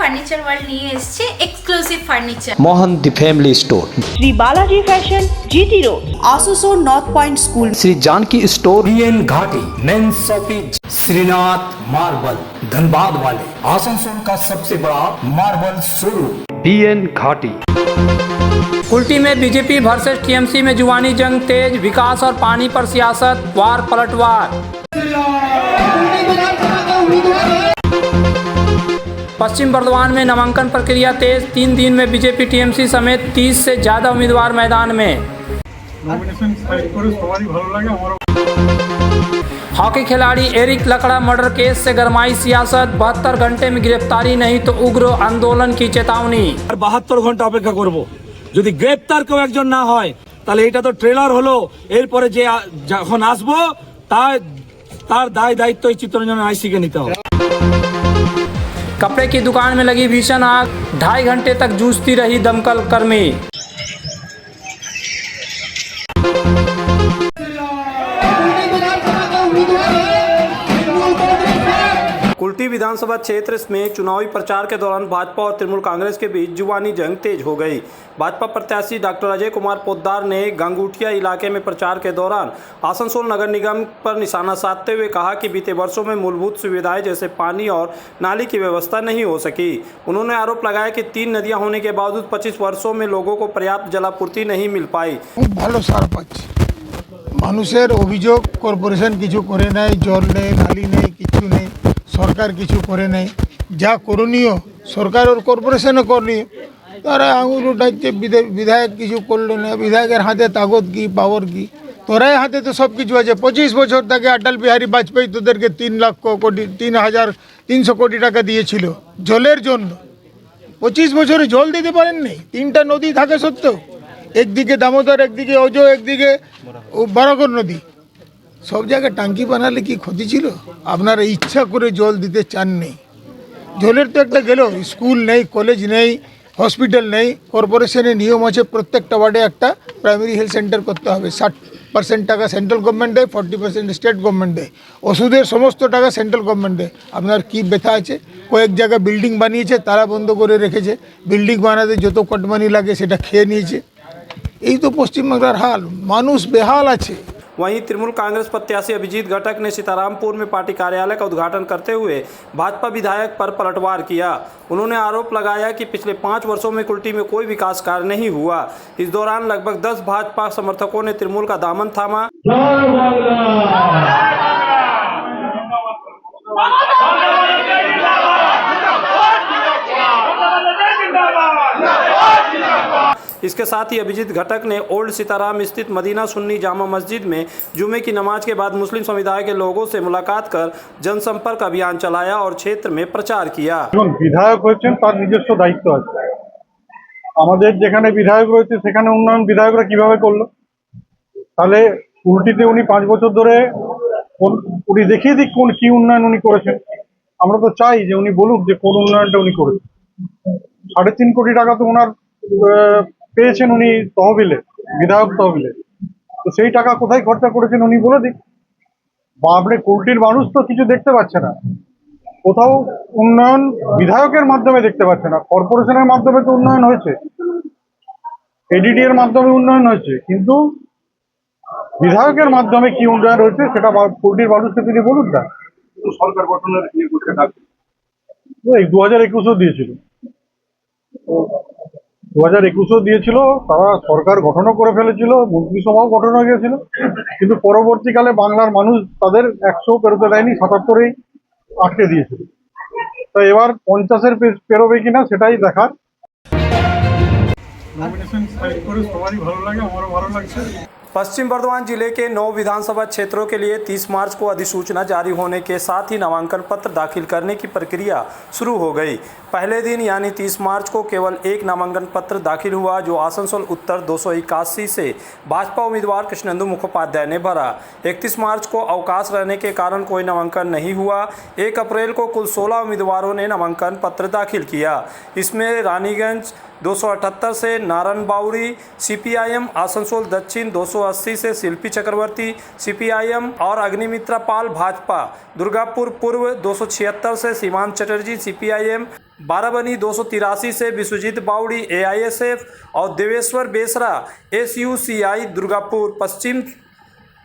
Furniture world নিয়ে এসেছে exclusive furniture. Mohan the family store, Shri Balaji fashion, GT road, Asansol north point school, Shri Janki store, BN Ghati main shopping, Shrinath marble Dhanbad वाले, आसनसोल का सबसे बड़ा मार्बल शोरूम। बीएन घाटी। कुल्टी में बीजेपी वर्सेस टीएमसी में जुबानी जंग तेज, विकास और पानी पर सियासत, वार पलटवार। पश्चिम बर्दवान में नामांकन प्रक्रिया तेज, 3 दिन में बीजेपी टीएमसी समेत 30 से ज्यादा उम्मीदवार मैदान में। हॉकी खिलाड़ी एरिक लकड़ा मर्डर केस से गरमाई सियासत, 72 घंटे में गिरफ्तारी नहीं तो उग्र आंदोलन की चेतावनी। 72 ঘন্টা অপেক্ষা করব, যদি গ্রেপ্তার কেউ একজন না হয় তাহলে এটা তো ট্রেলার হলো, এরপরে যে যখন আসবো তার দায় দায়িত্ব এই চিত্তরঞ্জন আইসিকে নিতে হবে। कपड़े की दुकान में लगी भीषण आग, 2.5 घंटे तक जूझती रही दमकल कर्मी। कुल्टी विधानसभा क्षेत्र में चुनावी प्रचार के दौरान भाजपा और तृणमूल कांग्रेस के बीच जुबानी जंग तेज हो गई। भाजपा प्रत्याशी डॉक्टर अजय कुमार पोद्दार ने गंगूटिया इलाके में प्रचार के दौरान आसनसोल नगर निगम पर निशाना साधते हुए कहा कि बीते वर्षों में मूलभूत सुविधाएं जैसे पानी और नाली की व्यवस्था नहीं हो सकी। उन्होंने आरोप लगाया कि 3 नदियां होने के बावजूद 25 वर्षों में लोगों को पर्याप्त जलापूर्ति नहीं मिल पाई। ভালো সারপাচ মানুষের অভিযোগ কর্পোরেশন কিছু করে নাই, জল নেই, নালি নেই, কিছু নেই, সরকার কিছু করে নাই। যা করণীয় সরকার আর কর্পোরেশনও করণীয়, তারা আঙুল উঠাইতে, বিধায়ক কিছু করলো না। বিধায়কের হাতে তাগত কি, পাওয়ার কি? তোরাই হাতে তো সব কিছু আছে। 25 বছর থেকে অটল বিহারী বাজপেয়ী তোদেরকে 3 লাখ কোটি 3,300 কোটি টাকা দিয়েছিল জলের জন্য। 25 বছরে জল দিতে পারেন নাই। 3টা নদী থাকে সত্ত্বেও, একদিকে দামোদর, একদিকে অজো, একদিকে বারাকর নদী, সব জায়গায় টাঙ্কি বানালে কি ক্ষতি ছিল? আপনারা ইচ্ছা করে জল দিতে চান নেই। জলের তো একটা গেল, স্কুল নেই, কলেজ নেই, হসপিটাল নেই। কর্পোরেশনের নিয়ম আছে প্রত্যেকটা ওয়ার্ডে একটা প্রাইমারি হেলথ সেন্টার করতে হবে। 60% টাকা সেন্ট্রাল গভর্নমেন্ট দেয়, 40% স্টেট গভর্নমেন্ট দেয়। ওষুধের সমস্ত টাকা সেন্ট্রাল গভর্নমেন্ট দেয়। আপনার কি ব্যথা আছে? কয়েক জায়গায় বিল্ডিং বানিয়েছে, তারা বন্ধ করে রেখেছে। বিল্ডিং বানাতে যত কটমানি লাগে সেটা খেয়ে নিয়েছে। এই তো পশ্চিমবাংলার হাল, মানুষ বেহাল আছে। वहीं तृणमूल कांग्रेस प्रत्याशी अभिजीत घटक ने सीतारामपुर में पार्टी कार्यालय का उद्घाटन करते हुए भाजपा विधायक पर पलटवार किया। उन्होंने आरोप लगाया कि पिछले 5 वर्षों में कुल्टी में कोई विकास कार्य नहीं हुआ। इस दौरान लगभग 10 भाजपा समर्थकों ने तृणमूल का दामन थामा। इसके साथ ही अभिजीत घटक ने ओल्ड सीताराम स्थित मदीना सुन्नी जामा मस्जिद में जुमे की नमाज के बाद मुस्लिम समुदाय के लोगों से मुलाकात कर जनसंपर्क अभियान चलाया और क्षेत्र में प्रचार किया। বিধায়ক হয়েছেন তার নিজস্ব দায়িত্ব আছে। আমাদের যেখানে বিধায়ক রয়েছে সেখানে উন্নয়ন বিধায়করা কিভাবে করলো? তাহলে উল্টিতে উনি 5 বছর ধরে উনি দেখিয়ে দিক কোন কি উন্নয়ন উনি করেছেন। আমরা তো চাই যে উনি বলুক যে কোন উন্নয়নটা উনি করেছেন। 3.5 কোটি টাকা তো ওনার পেয়েছেন উনি তহবিলে, বিধায়ক তহবিলে। তো সেই টাকা কোথায় খরচা করেছেন উনি বলে দিক। বা আপনি কুল্টির মানুষ তো কিছু দেখতে পাচ্ছে না, কোথাও উন্নয়ন বিধায়কের মাধ্যমে দেখতে পাচ্ছে না। কর্পোরেশনের মাধ্যমে তো উন্নয়ন হয়েছে, এডিডি এর মাধ্যমে উন্নয়ন হয়েছে, কিন্তু বিধায়কের মাধ্যমে কি উন্নয়ন হয়েছে সেটা কুল্টির মানুষকে তিনি বলুন না। সরকার গঠনের ইয়ে করতে থাকবে। 2021-ও দিয়েছিল, 2021-ও দিয়েছিল, তারা সরকার গঠনও করে ফেলেছিল, মন্ত্রিসভাও গঠন হয়ে গেছিল, কিন্তু পরবর্তীকালে বাংলার মানুষ তাদের 100 পেরোতে দেয়নি, 77-এই আটকে দিয়েছিল। তো এবার 50-এর পেরোবে কিনা সেটাই দেখার। নমিনেশন ফাইল করে সবারই ভালো লাগে, আমারও ভালো লাগছে। पश्चिम बर्दवान जिले के 9 विधानसभा क्षेत्रों के लिए 30 मार्च को अधिसूचना जारी होने के साथ ही नामांकन पत्र दाखिल करने की प्रक्रिया शुरू हो गई। पहले दिन यानी 30 मार्च को केवल एक नामांकन पत्र दाखिल हुआ, जो आसनसोल उत्तर 281 से भाजपा उम्मीदवार कृष्णेंदु मुखोपाध्याय ने भरा। 31 मार्च को अवकाश रहने के कारण कोई नामांकन नहीं हुआ। 1 अप्रैल को कुल 16 उम्मीदवारों ने नामांकन पत्र दाखिल किया। इसमें रानीगंज 278 से नारायण बाउरी, सीपीआईएम आसनसोल दक्षिण 280 से शिल्पी चक्रवर्ती सीपीआईएम और अग्निमित्रा पाल भाजपा, दुर्गापुर पूर्व 276 से सीमांत चटर्जी सीपीआईएम, बाराबनी 283 से विश्वजीत बावड़ी AISF और देवेश्वर बेसरा SUCI दुर्गापुर पश्चिम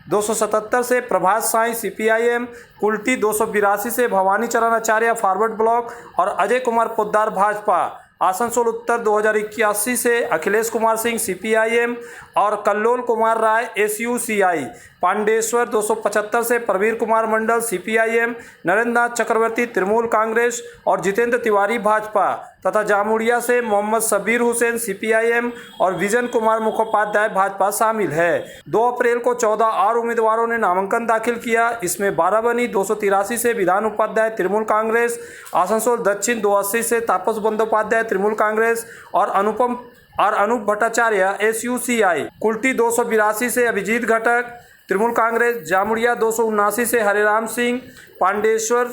277 से प्रभात साई CPIM, कुल्टी 282 से भवानी चरण आचार्य फॉरवर्ड ब्लॉक और अजय कुमार पोद्दार भाजपा, आसनसोल उत्तर 2081 से अखिलेश कुमार सिंह CPIM और कल्लोल कुमार राय SUCI, पांडेश्वर 275 से प्रवीर कुमार मंडल CPIM, नरेंद्र नाथ चक्रवर्ती तृणमूल कांग्रेस और जितेंद्र तिवारी भाजपा तथा जामुड़िया से मोहम्मद सबीर हुसैन CPIM और विजन कुमार मुखोपाध्याय भाजपा शामिल है। 2 अप्रैल को 14 और उम्मीदवारों ने नामांकन दाखिल किया। इसमें बाराबनी 283 से विधान उपाध्याय तृणमूल कांग्रेस, आसनसोल दक्षिण 280 से तापस बंदोपाध्याय तृणमूल कांग्रेस और अनूप भट्टाचार्य SUCI, कुल्टी 282 से अभिजीत घटक तृणमूल कांग्रेस, जामुड़िया 279 से हरिराम सिंह, पांडेश्वर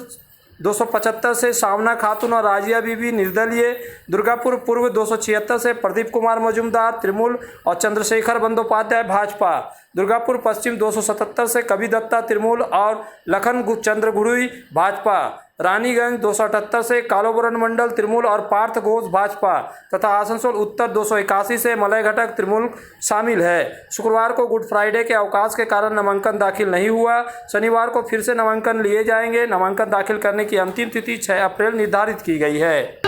275 से सावना खातून और राजिया बीबी निर्दलीय, दुर्गापुर पूर्व 276 से प्रदीप कुमार मजूमदार तृणमूल और चंद्रशेखर बंदोपाध्याय भाजपा, दुर्गापुर पश्चिम 277 से कवि दत्ता तृणमूल और लखन चंद्र गुरुई भाजपा, रानीगंज 278 से कालोबरन मंडल तृणमूल और पार्थ घोष भाजपा तथा आसनसोल उत्तर 281 से मलय घटक तृणमूल शामिल है। शुक्रवार को गुड फ्राइडे के अवकाश के कारण नामांकन दाखिल नहीं हुआ। शनिवार को फिर से नामांकन लिए जाएंगे। नामांकन दाखिल करने की अंतिम तिथि 6 अप्रैल निर्धारित की गई है।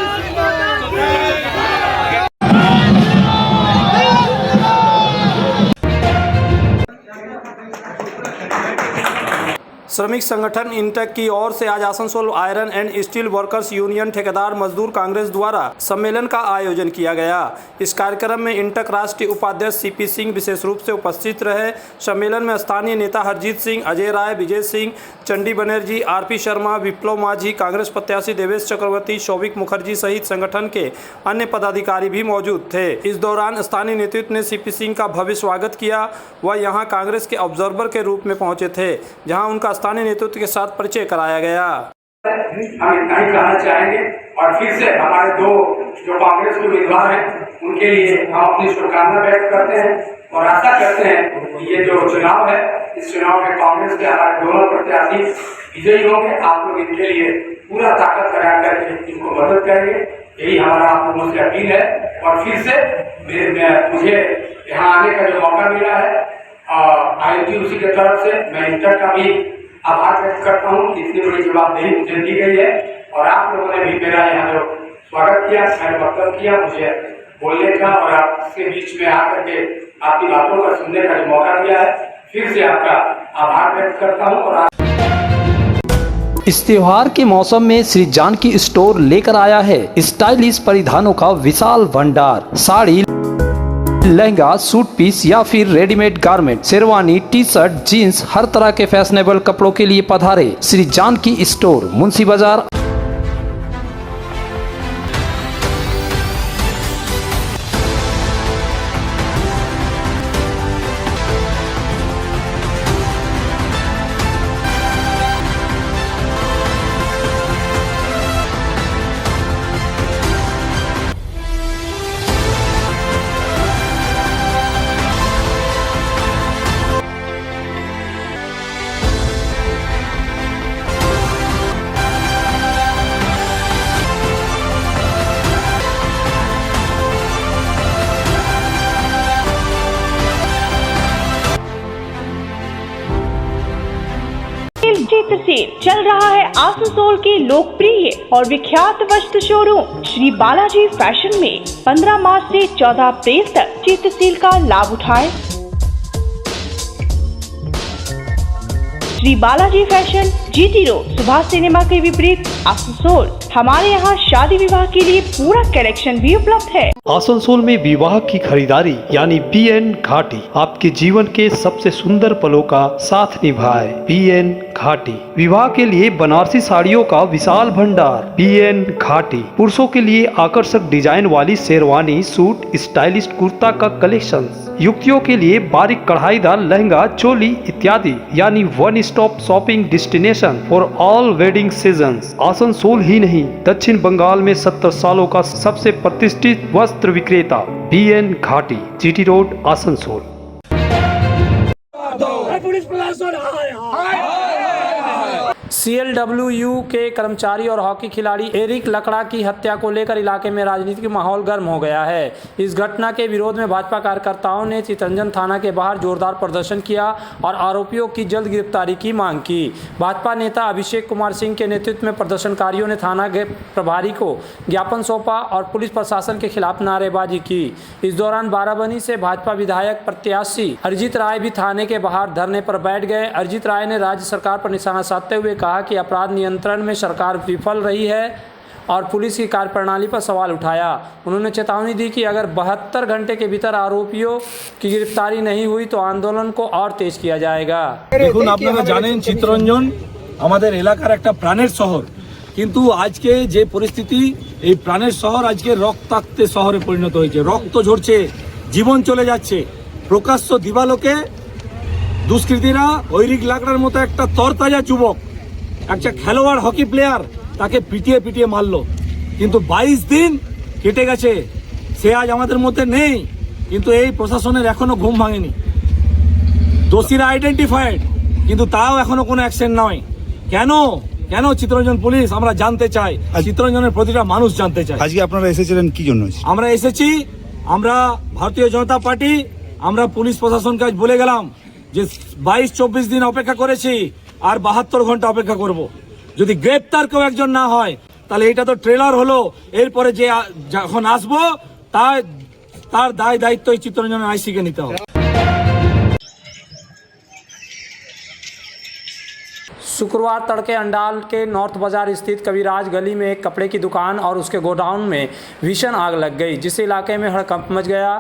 श्रमिक संगठन इंटक की ओर से आज Asansol iron and steel workers union ठेकेदार मजदूर कांग्रेस द्वारा सम्मेलन का आयोजन किया गया। इस कार्यक्रम में इंटक राष्ट्रीय उपाध्यक्ष CP सिंह विशेष रूप से उपस्थित रहे। सम्मेलन में स्थानीय नेता हरजीत सिंह, अजय राय, विजय सिंह, चंडी बनर्जी, RP शर्मा, विप्लव माझी, कांग्रेस प्रत्याशी देवेश चक्रवर्ती, शौविक मुखर्जी सहित संगठन के अन्य पदाधिकारी भी मौजूद थे। इस दौरान स्थानीय नेतृत्व ने CP सिंह का भव्य स्वागत किया। वह यहाँ कांग्रेस के ऑब्जर्वर के रूप में पहुंचे थे, जहाँ उनका स्थानीय नेतृत्व के साथ परिचय कराया गया। हम इतना ही कहना चाहेंगे और फिर से हमारे दो जो कांग्रेस के उम्मीदवार हैं उनके लिए हम अपनी शुभकामना व्यक्त करते हैं और आशा करते हैं कि ये जो चुनाव है, इस चुनाव में कांग्रेस के हमारे दोनों प्रत्याशी विजयी होंगे। आप लोग इनके लिए पूरा ताकत लगा करके इनको मदद करेंगे, यही हमारा आप लोगों से अपील है। और फिर से मुझे यहाँ आने का जो मौका मिला है INTUC की तरफ से मैं इंटर का भी आभार व्यक्त करता हूँ कि इतनी बड़ी जवाबदेही मुझे दी गई है और आप लोगों ने भी मेरा यहाँ जो स्वागत किया, मैंने वक्तव्य किया, मुझे बोलने का और आपके बीच में आकर के आपकी बातों का सुनने का जो मौका दिया है, फिर से आपका आभार व्यक्त करता हूँ। और इस त्योहार के मौसम में श्री जानकी स्टोर लेकर आया है स्टाइलिश परिधानों का विशाल भंडार। साड़ी, लहंगा, सूट पीस या फिर readymade garment, sherwani, T-shirt, jeans, हर तरह के फैशनेबल कपड़ों के लिए पधारे श्री जानकी स्टोर, मुंशी बाजार। चित्र सेल चल रहा है आसनसोल के लोकप्रिय और विख्यात वस्त्र शोरूम श्री बालाजी फैशन में। 15 मार्च से 14 अप्रैल तक चित्र सेल का लाभ उठाएं। Shri Balaji fashion GT road, Subhash cinema के विपरीत, आसनसोल। हमारे यहाँ शादी विवाह के लिए पूरा कलेक्शन भी उपलब्ध है। आसनसोल में विवाह की खरीदारी यानी BN घाटी आपके जीवन के सबसे सुंदर पलों का साथ निभाए। BN घाटी विवाह के लिए बनारसी साड़ियों का विशाल भंडार। BN घाटी पुरुषों के लिए आकर्षक डिजाइन वाली शेरवानी, सूट, स्टाइलिश कुर्ता का कलेक्शन, युवतियों के लिए बारीक कढ़ाईदार लहंगा, चोली इत्यादि, यानी one stop shopping destination for all wedding seasons. Asansol ही नहीं, दक्षिण बंगाल में 70 सालों का सबसे प्रतिष्ठित वस्त्र विक्रेता BN घाटी, GT रोड, आसनसोल। CLWU के कर्मचारी और हॉकी खिलाड़ी एरिक लकड़ा की हत्या को लेकर इलाके में राजनीतिक माहौल गर्म हो गया है। इस घटना के विरोध में भाजपा कार्यकर्ताओं ने चितरंजन थाना के बाहर जोरदार प्रदर्शन किया और आरोपियों की जल्द गिरफ्तारी की मांग की। भाजपा नेता अभिषेक कुमार सिंह के नेतृत्व में प्रदर्शनकारियों ने थाना के प्रभारी को ज्ञापन सौंपा और पुलिस प्रशासन के खिलाफ नारेबाजी की। इस दौरान बाराबनी से भाजपा विधायक प्रत्याशी अरिजीत राय भी थाने के बाहर धरने पर बैठ गए। अरिजीत राय ने राज्य सरकार पर निशाना साधते हुए कहा कि अपराध नियंत्रण में सरकार विफल रही है और पुलिस की कार्यप्रणाली पर सवाल उठाया। उन्होंने चेतावनी दी कि अगर 72 घंटे के भीतर आरोपियों की गिरफ्तारी नहीं हुई तो आंदोलन को और तेज किया जाएगा। দেখুন আপনারা জানেন চিত্তরঞ্জন আমাদের এলাকার একটা প্রাণের শহর, কিন্তু আজকে যে পরিস্থিতি, এই প্রাণের শহর আজকে রক্তাক্ত শহরে পরিণত হয়েছে। রক্ত ঝরছে, জীবন চলে যাচ্ছে। প্রকাশ্য দিবালোকে দুষ্কৃতীরা ঐরিক লাকড়ার মতো একটা তরতাজা যুবক, একটা খেলোয়াড় হকি প্লেয়ার, তাকে পিটিয়ে পিটিয়ে মারলো। কিন্তু 22 দিন কেটে গেছে, সে আজ আমাদের মধ্যে নেই, কিন্তু এই প্রশাসনের এখনো ঘুম ভাঙেনি। দোষীরা আইডেন্টিফাইড, কিন্তু তাও এখনো কোনো অ্যাকশন নয়। কেন কেন চিত্তরঞ্জন পুলিশ আমরা জানতে চাই, চিত্তরঞ্জনের প্রতিটা মানুষ জানতে চায়। আজকে আপনারা এসেছিলেন কি জন্য? আমরা এসেছি, আমরা ভারতীয় জনতা পার্টি, আমরা পুলিশ প্রশাসনকে আজ বলে গেলাম যে 22-24 দিন অপেক্ষা করেছি আর 72 ঘন্টা অপেক্ষা করব। যদি গ্রেপ্তার কেউ একজন না হয় তাহলে এটা তো ট্রেলার হলো, এরপরে যে যখন আসবো তার দায় দায়িত্ব এই চিত্তরঞ্জনের আইসিকে নিতে হবে। शुक्रवार तड़के अंडाल के नॉर्थ बाजार स्थित कविराज गली में एक कपड़े की दुकान और उसके गोडाउन में भीषण आग लग गई, जिससे इलाके में हड़कंप मच गया।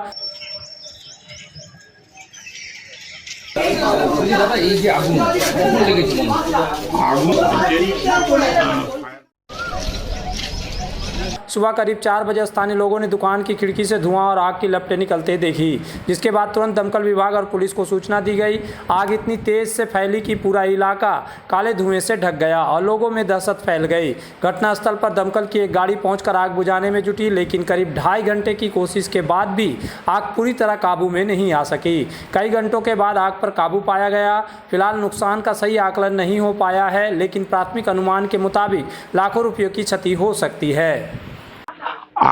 सुबह करीब 4 बजे स्थानीय लोगों ने दुकान की खिड़की से धुआं और आग की लपटें निकलते देखी, जिसके बाद तुरंत दमकल विभाग और पुलिस को सूचना दी गई। आग इतनी तेज से फैली कि पूरा इलाका काले धुएं से ढक गया और लोगों में दहशत फैल गई। घटनास्थल पर दमकल की एक गाड़ी पहुंचकर आग बुझाने में जुटी, लेकिन करीब 2.5 घंटे की कोशिश के बाद भी आग पूरी तरह काबू में नहीं आ सकी। कई घंटों के बाद आग पर काबू पाया गया। फिलहाल नुकसान का सही आकलन नहीं हो पाया है, लेकिन प्राथमिक अनुमान के मुताबिक लाखों रुपयों की क्षति हो सकती है।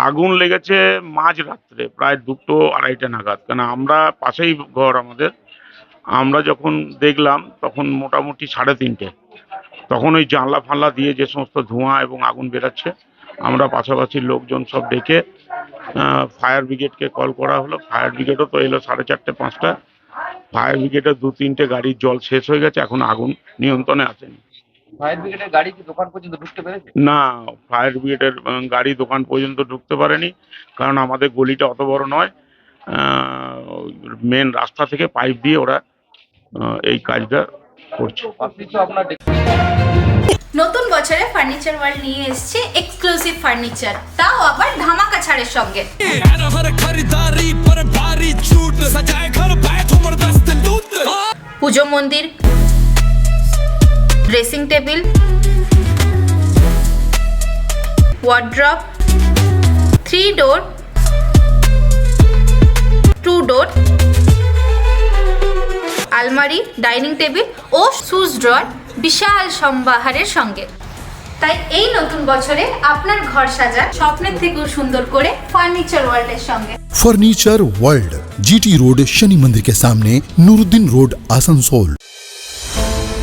আগুন লেগেছে মাঝ রাত্রে প্রায় 2-2:30 নাগাদ, কারণ আমরা পাশেই ঘর আমাদের। আমরা যখন দেখলাম তখন মোটামুটি 3:30, তখন ওই জানলা ফানলা দিয়ে যে সমস্ত ধোঁয়া এবং আগুন বেরাচ্ছে, আমরা পাশাপাশি লোকজন সব ডেকে ফায়ার ব্রিগেডকে কল করা হলো। ফায়ার ব্রিগেডও তো এলো 4:30-5টা। ফায়ার ব্রিগেডের 2-3টে গাড়ির জল শেষ হয়ে গেছে, এখন আগুন নিয়ন্ত্রণে আসেনি। ফায়ার ব্রিগেডের গাড়ি কি দোকান পর্যন্ত ঢুকতে পেরেছে? না, ফায়ার ব্রিগেডের গাড়ি দোকান পর্যন্ত ঢুকতে পারেনি, কারণ আমাদের গলিটা অত বড় নয়। মেন রাস্তা থেকে পাইপ দিয়ে ওরা এই কাজটা করছে। নতুন বছরে ফার্নিচার ওয়ার্ল্ড নিয়ে এসেছে এক্সক্লুসিভ ফার্নিচার, তাও আবার ধামাকা ছাড়ের সঙ্গে। পুজো মন্দির, ড্রেসিং টেবিল, ওয়ার্ড্রপ, 3 ডোর, 2 ডোর, আলমারি, ডাইনিং টেবিল ও শুজ ড্রয়ার বিশাল সম্ভারের সঙ্গে। তাই এই নতুন বছরে আপনার ঘর সাজান স্বপ্নের থেকেও সুন্দর করে ফার্নিচার ওয়ার্ল্ডের সঙ্গে। Furniture world, GT road, Shani मंदिर के सामने, नूरुद्दीन रोड, आसनसोल।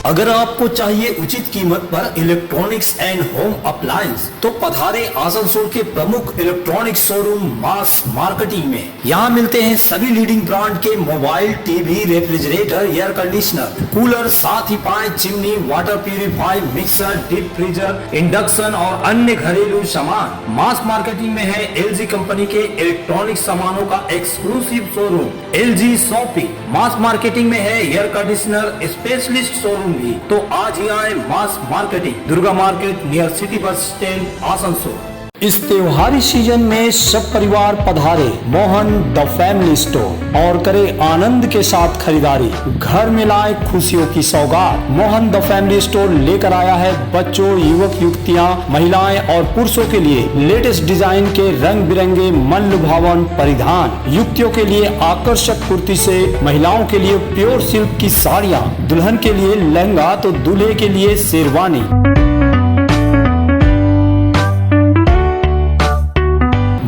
अगर आपको चाहिए उचित कीमत पर इलेक्ट्रॉनिक्स एंड होम अप्लायंस तो पधारे आसनसोल के प्रमुख इलेक्ट्रॉनिक्स शोरूम मास मार्केटिंग में। यहाँ मिलते हैं सभी लीडिंग ब्रांड के mobile, TV, refrigerator, air conditioner, cooler, साथ ही पाए chimney, water purifier, mixer, deep freezer, induction और अन्य घरेलू सामान। मास मार्केटिंग में है LG कंपनी के इलेक्ट्रॉनिक सामानों का एक्सक्लूसिव शोरूम LG शॉपी। मास मार्केटिंग में है एयर कंडीशनर स्पेशलिस्ट शोरूम भी। तो आज ही आए mass marketing, Durga market near city bus stand, Asansol. इस त्योहारी सीजन में सब परिवार पधारे मोहन द फैमिली स्टोर और करे आनंद के साथ खरीदारी। घर में लाए खुशियों की सौगात। मोहन द फैमिली स्टोर लेकर आया है बच्चों, युवक युवतियां, महिलाएं और पुरुषों के लिए लेटेस्ट डिजाइन के रंग बिरंगे मन लुभावन परिधान। युवतियों के लिए आकर्षक कुर्ती से, महिलाओं के लिए प्योर सिल्क की साड़ियाँ, दुल्हन के लिए लहंगा तो दूल्हे के लिए sherwani.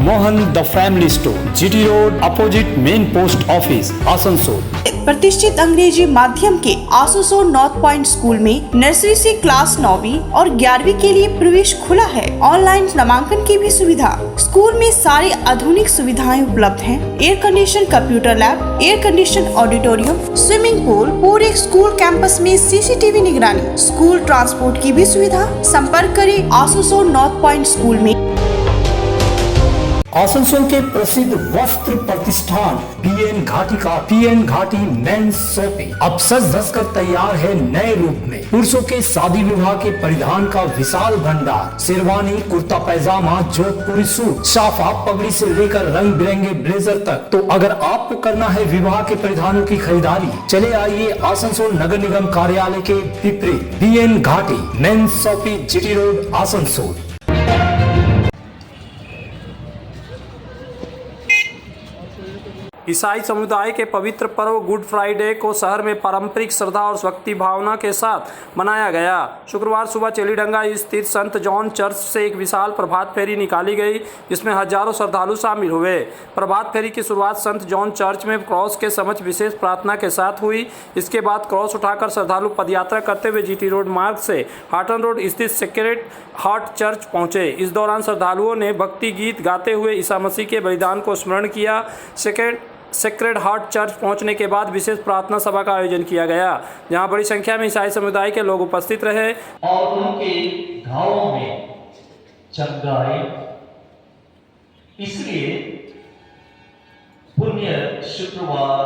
Mohan the family store, GT road, opposite main post office, Asansol. प्रतिष्ठित अंग्रेजी माध्यम के आसनसोल नॉर्थ पॉइंट स्कूल में नर्सरी से क्लास 9वीं और 11वीं के लिए प्रवेश खुला है। ऑनलाइन नामांकन की भी सुविधा। स्कूल में सारी आधुनिक सुविधाएं उपलब्ध हैं। Air condition computer lab, air condition auditorium, swimming pool, पूरे स्कूल कैंपस में सीसीटीवी निगरानी, स्कूल ट्रांसपोर्ट की भी सुविधा। संपर्क करें आसनसोल नॉर्थ पॉइंट स्कूल में। आसनसोल के प्रसिद्ध वस्त्र प्रतिष्ठान पीएन घाटी का पीएन घाटी मेंस शॉपिंग अब सज धज कर तैयार है नए रूप में। पुरुषों के शादी विवाह के परिधान का विशाल भंडार, शेरवानी, कुर्ता पैजामा, जोधपुरी सूट, साफा, पगड़ी से लेकर रंग बिरंगे ब्लेजर तक। तो अगर आपको करना है विवाह के परिधानों की खरीदारी, चले आइए आसनसोल नगर निगम कार्यालय के विपरीत PN Ghati men's shopping, GT road, Asansol. ईसाई समुदाय के पवित्र पर्व गुड फ्राइडे को शहर में पारंपरिक श्रद्धा और भक्ति भावना के साथ मनाया गया। शुक्रवार सुबह चेलीडंगा स्थित संत जॉन चर्च से एक विशाल प्रभात फेरी निकाली गई, जिसमें हजारों श्रद्धालु शामिल हुए। प्रभात फेरी की शुरुआत संत जॉन चर्च में क्रॉस के समक्ष विशेष प्रार्थना के साथ हुई। इसके बाद क्रॉस उठाकर श्रद्धालु पदयात्रा करते हुए जीटी रोड मार्ग से हाटन रोड स्थित सेक्रेड हार्ट चर्च पहुंचे। इस दौरान श्रद्धालुओं ने भक्ति गीत गाते हुए ईसा मसीह के बलिदान को स्मरण किया। सेक्रेड हार्ट चर्च पहुंचने के बाद विशेष प्रार्थना सभा का आयोजन किया गया, जहां बड़ी संख्या में ईसाई समुदाय के लोग उपस्थित रहे और उनके घावों में चंगाई। इसलिए पुण्य शुक्रवार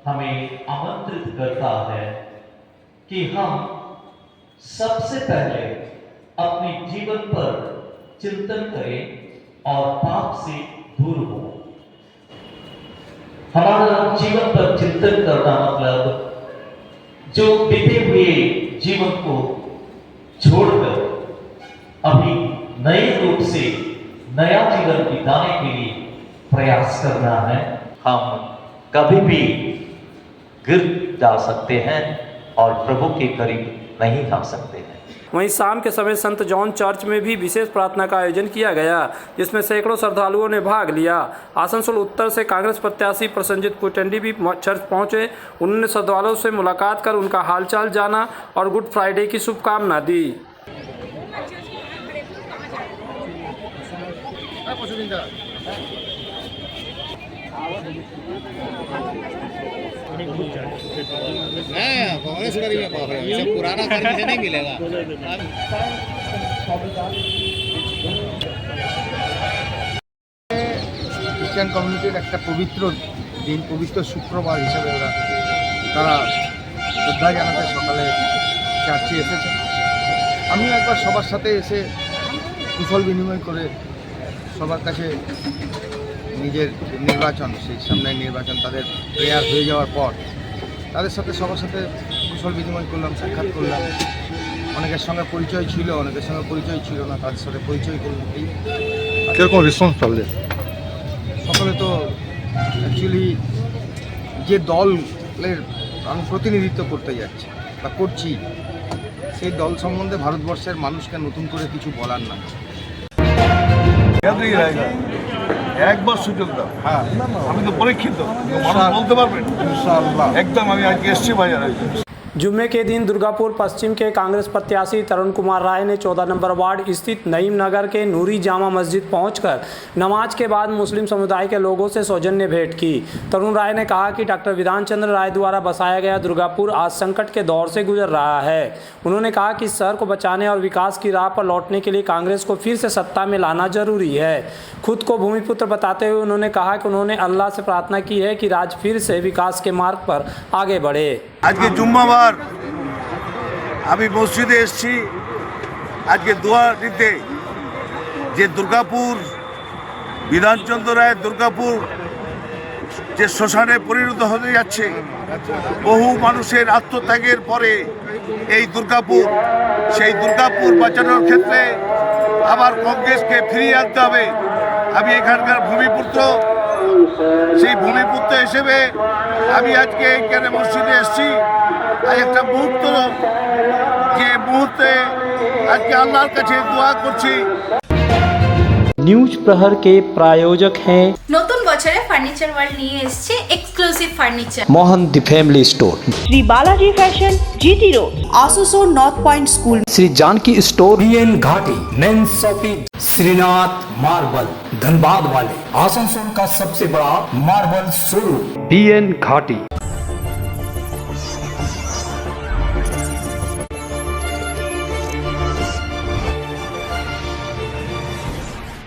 हमें आमंत्रित करता है कि हम सबसे पहले अपने जीवन पर चिंतन करें और पाप से दूर हो। हमारा जीवन पर चिंतन करना मतलब जो बीते हुए जीवन को छोड़कर अभी नए रूप से नया जीवन बिताने के लिए प्रयास करना है। हम कभी भी गिर जा सकते हैं और प्रभु के करीब नहीं आ सकते हैं। वहीं शाम के समय संत जॉन चर्च में भी विशेष प्रार्थना का आयोजन किया गया, जिसमें सैकड़ों श्रद्धालुओं ने भाग लिया। आसनसोल उत्तर से कांग्रेस प्रत्याशी प्रसन्नजीत कुटंडी भी चर्च पहुंचे। उन्होंने श्रद्धालुओं से मुलाकात कर उनका हालचाल जाना और गुड फ्राइडे की शुभकामना दी। कांग्रेस पुराना से नहीं मिलेगा। খ্রিস্টান কমিউনিটির একটা পবিত্র দিন, পবিত্র শুক্রবার হিসেবে তারা শ্রদ্ধা জানাতে সকালে চার্চে এসেছে। আমিও একবার সবার সাথে এসে কুশল বিনিময় করে সবার কাছে নিজের নির্বাচন, সেই সামনের নির্বাচন তাদের প্রেয়ার হয়ে যাওয়ার পর তাদের সাথে সবার সাথে কুশল বিনিময় করলাম, সাক্ষাৎ করলাম। অনেকের সঙ্গে পরিচয় ছিল, অনেকের সঙ্গে পরিচয় ছিল না, তাদের সাথে পরিচয় করলাম। কিরকম রেসপন্স পাবলে? সকলে তো অ্যাকচুয়ালি যে দলের আমি প্রতিনিধিত্ব করতে যাচ্ছি বা করছি, সেই দল সম্বন্ধে ভারতবর্ষের মানুষকে নতুন করে কিছু বলার না। একবার সুযোগ দাও। হ্যাঁ, আমি তো পরীক্ষিত, মানুষ বলতে পারবেন একদম। আমি আজকে এসছি বাজারে। जुम्मे के दिन दुर्गापुर पश्चिम के कांग्रेस प्रत्याशी तरुण कुमार राय ने 14 नंबर वार्ड स्थित नईम नगर के नूरी जामा मस्जिद पहुंचकर नमाज के बाद मुस्लिम समुदाय के लोगों से सौजन्य भेंट की। तरुण राय ने कहा कि डॉक्टर विधान चंद्र राय द्वारा बसाया गया दुर्गापुर आज संकट के दौर से गुजर रहा है। उन्होंने कहा कि शहर को बचाने और विकास की राह पर लौटने के लिए कांग्रेस को फिर से सत्ता में लाना जरूरी है। खुद को भूमिपुत्र बताते हुए उन्होंने कहा कि उन्होंने अल्लाह से प्रार्थना की है कि राज्य फिर से विकास के मार्ग पर आगे बढ़े। आज के जुम्मावार আমি মসজিদে এসেছি আজকে দোয়া দিতে। যে দুর্গাপুর বিধানচন্দ্র রায় দুর্গাপুর যে শ্মশানে পরিণত হতে যাচ্ছে, বহু মানুষের আত্মত্যাগের পরে এই দুর্গাপুর, সেই দুর্গাপুর বাঁচানোর ক্ষেত্রে আবার কংগ্রেসকে ফিরিয়ে আনতে হবে। আমি এখানকার ভূমিপুত্র, সেই ভূমিপুত্র হিসেবে আমি আজকে এখানে মসজিদে এসেছি। আর একটা মুহূর্ত, যে মুহূর্তে আজকে আল্লাহর কাছে দোয়া করছি। न्यूज प्रहर के प्रायोजक हैं নতুন বছরে ফার্নিচার ওয়ার্ল্ড নিয়ে এসেছে exclusive furniture. Mohan the family store, Shri Balaji fashion, GT road, Asansol north point school, Shri Janki store, BN Ghati, main shopping, Shrinath marble, Dhanbad वाले, आसनसोल का सबसे बड़ा मार्बल शोरूम। बीएन घाटी